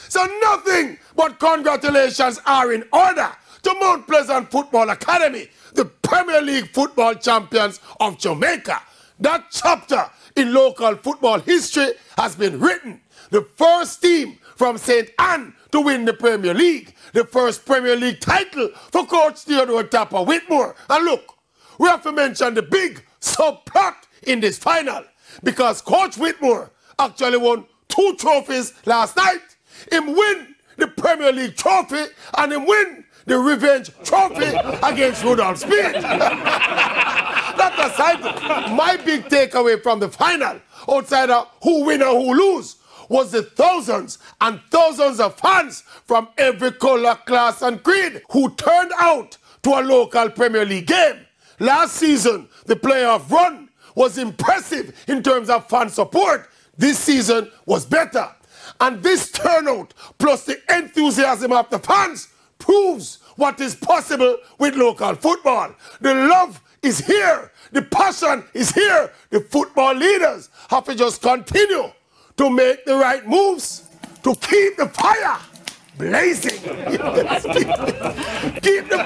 So nothing but congratulations are in order to Mount Pleasant Football Academy, the Premier League football champions of Jamaica. That chapter in local football history has been written. The first team from St. Anne to win the Premier League. The first Premier League title for Coach Theodore Tapper Whitmore. And look, we have to mention the big subplot in this final, because Coach Whitmore actually won 2 trophies last night. Him win the Premier League trophy and him win the revenge trophy against Rudolph Speed. That aside, my big takeaway from the final, outside of who win or who lose, was the thousands and thousands of fans from every color, class and creed who turned out to a local Premier League game. Last season, the playoff run was impressive in terms of fan support. This season was better. And this turnout, plus the enthusiasm of the fans, proves what is possible with local football. The love is here. The passion is here. The football leaders have to just continue to make the right moves to keep the fire blazing. Keep the